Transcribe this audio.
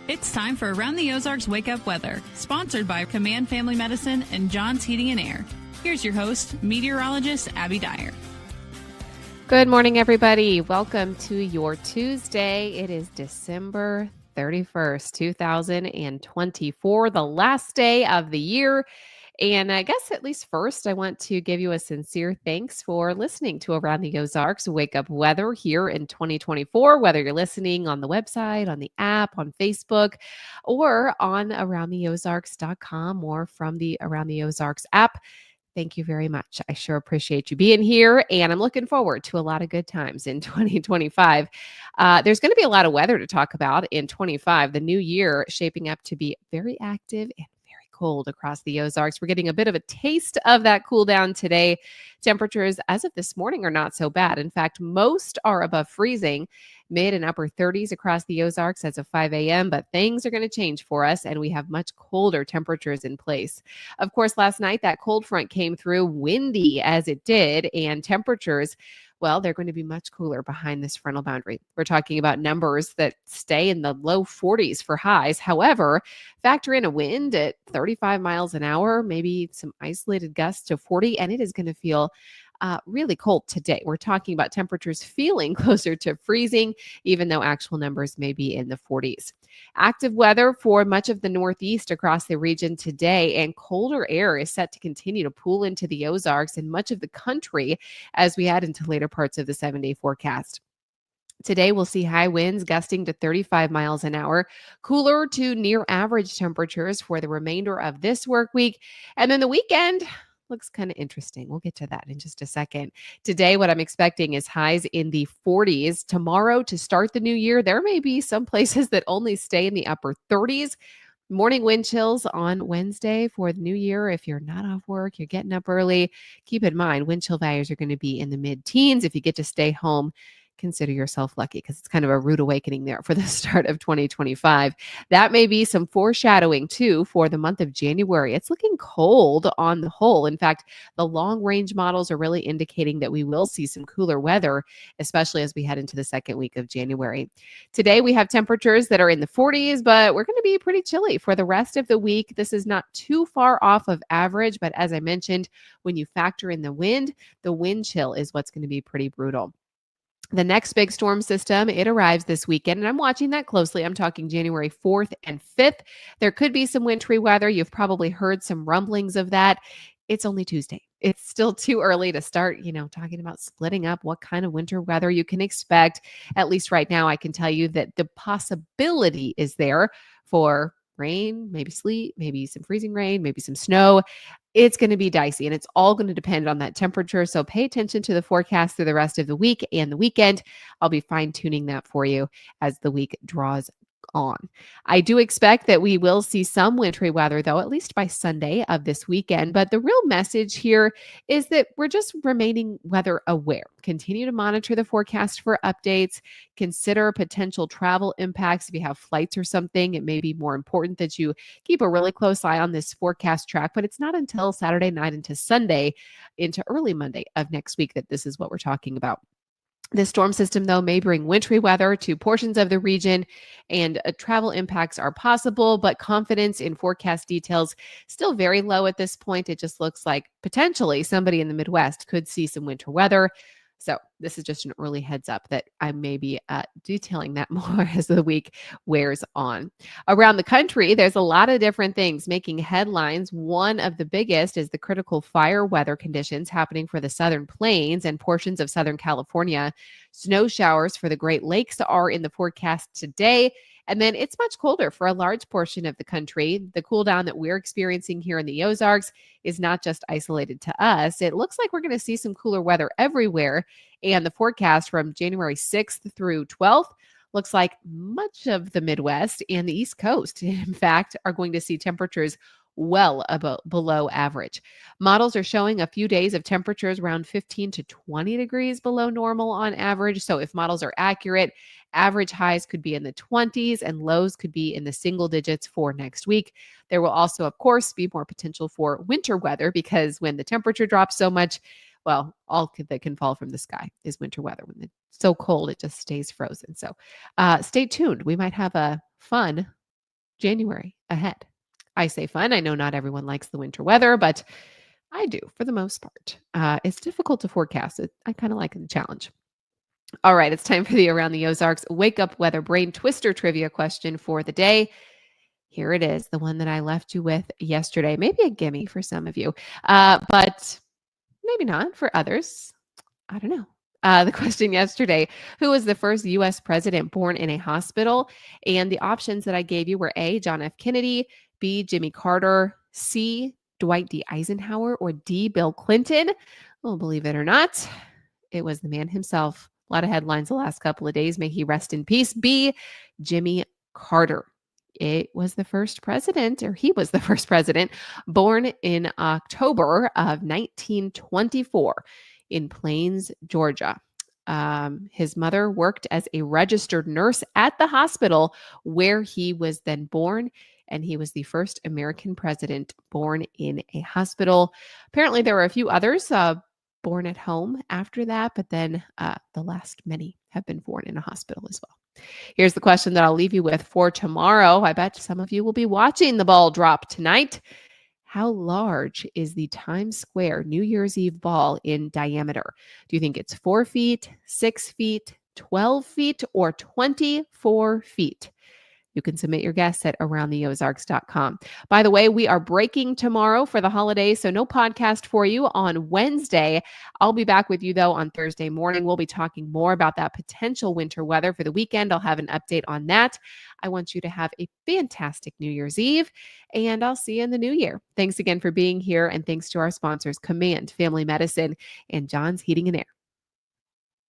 It's time for Around the Ozarks Wake Up Weather, sponsored by Command Family Medicine and John's Heating and Air. Here's your host, meteorologist Abby Dyer. Good morning, everybody. Welcome to your Tuesday. It is December 31st, 2024, the last day of the year. And I guess at least first, I want to give you a sincere thanks for listening to Around the Ozarks Wake Up Weather here in 2024, whether you're listening on the website, on the app, on Facebook, or on aroundtheozarks.com or from the Around the Ozarks app. Thank you very much. I sure appreciate you being here, and I'm looking forward to a lot of good times in 2025. There's going to be a lot of weather to talk about in 25. The new year shaping up to be very active and very cold across the Ozarks. We're getting a bit of a taste of that cool down today. Temperatures as of this morning are not so bad. In fact, most are above freezing, mid and upper 30s across the Ozarks as of 5 a.m., but things are going to change for us, and we have much colder temperatures in place. Of course, last night, that cold front came through, windy as it did, and temperatures, well, they're going to be much cooler behind this frontal boundary. We're talking about numbers that stay in the low 40s for highs. However, factor in a wind at 35 miles an hour, maybe some isolated gusts to 40, and it is going to feel really cold today. We're talking about temperatures feeling closer to freezing, even though actual numbers may be in the 40s. Active weather for much of the Northeast across the region today, and colder air is set to continue to pool into the Ozarks and much of the country as we head into later parts of the 7-day forecast. Today, we'll see high winds gusting to 35 miles an hour, cooler to near average temperatures for the remainder of this work week. And then the weekend looks kind of interesting. We'll get to that in just a second. Today, what I'm expecting is highs in the 40s. Tomorrow, to start the new year, there may be some places that only stay in the upper 30s. Morning wind chills on Wednesday for the new year. If you're not off work, you're getting up early, keep in mind wind chill values are going to be in the mid-teens. If you get to stay home, consider yourself lucky because it's kind of a rude awakening there for the start of 2025. That may be some foreshadowing too for the month of January. It's looking cold on the whole. In fact, the long range models are really indicating that we will see some cooler weather, especially as we head into the second week of January. Today, we have temperatures that are in the 40s, but we're going to be pretty chilly for the rest of the week. This is not too far off of average, but as I mentioned, when you factor in the wind chill is what's going to be pretty brutal. The next big storm system, it arrives this weekend, and I'm watching that closely. I'm talking January 4th and 5th. There could be some wintry weather. You've probably heard some rumblings of that. It's only Tuesday. It's still too early to start, talking about splitting up what kind of winter weather you can expect. At least right now, I can tell you that the possibility is there for rain, maybe sleet, maybe some freezing rain, maybe some snow. It's going to be dicey, and it's all going to depend on that temperature. So pay attention to the forecast through the rest of the week and the weekend. I'll be fine-tuning that for you as the week draws on. I do expect that we will see some wintry weather, though, at least by Sunday of this weekend. But the real message here is that we're just remaining weather aware. Continue to monitor the forecast for updates. Consider potential travel impacts. If you have flights or something, it may be more important that you keep a really close eye on this forecast track. But it's not until Saturday night into Sunday, into early Monday of next week, that this is what we're talking about. This storm system, though, may bring wintry weather to portions of the region, and travel impacts are possible, but confidence in forecast details still very low at this point. It just looks like potentially somebody in the Midwest could see some winter weather. So this is just an early heads up that I may be detailing that more as the week wears on. Around the country, there's a lot of different things making headlines. One of the biggest is the critical fire weather conditions happening for the Southern Plains and portions of Southern California. Snow showers for the Great Lakes are in the forecast today. And then it's much colder for a large portion of the country. The cool down that we're experiencing here in the Ozarks is not just isolated to us. It looks like we're going to see some cooler weather everywhere. And the forecast from January 6th through 12th looks like much of the Midwest and the East Coast, in fact, are going to see temperatures well below average. Models are showing a few days of temperatures around 15 to 20 degrees below normal on average. So if models are accurate, average highs could be in the 20s and lows could be in the single digits for next week. There will also, of course, be more potential for winter weather because when the temperature drops so much, well, all that can fall from the sky is winter weather. When it's so cold, it just stays frozen. So stay tuned. We might have a fun January ahead. I say fun. I know not everyone likes the winter weather, but I do for the most part. It's difficult to forecast it. I kind of like the challenge. All right, it's time for the Around the Ozarks Wake Up Weather Brain Twister trivia question for the day. Here it is, the one that I left you with yesterday. Maybe a gimme for some of you, but maybe not for others. I don't know. The question yesterday, who was the first U.S. president born in a hospital? And the options that I gave you were A, John F. Kennedy, B, Jimmy Carter, C, Dwight D. Eisenhower, or D, Bill Clinton. Well, believe it or not, it was the man himself. A lot of headlines the last couple of days. May he rest in peace. B, Jimmy Carter. It was the first president, or he was the first president, born in October of 1924 in Plains, Georgia. His mother worked as a registered nurse at the hospital where he was then born, and he was the first American president born in a hospital. Apparently, there were a few others born at home after that, but then the last many have been born in a hospital as well. Here's the question that I'll leave you with for tomorrow. I bet some of you will be watching the ball drop tonight. How large is the Times Square New Year's Eve ball in diameter? Do you think it's 4 feet, 6 feet, 12 feet, or 24 feet? You can submit your guess at aroundtheozarks.com. By the way, we are breaking tomorrow for the holidays, so no podcast for you on Wednesday. I'll be back with you, though, on Thursday morning. We'll be talking more about that potential winter weather for the weekend. I'll have an update on that. I want you to have a fantastic New Year's Eve, and I'll see you in the new year. Thanks again for being here, and thanks to our sponsors, Command Family Medicine and John's Heating and Air.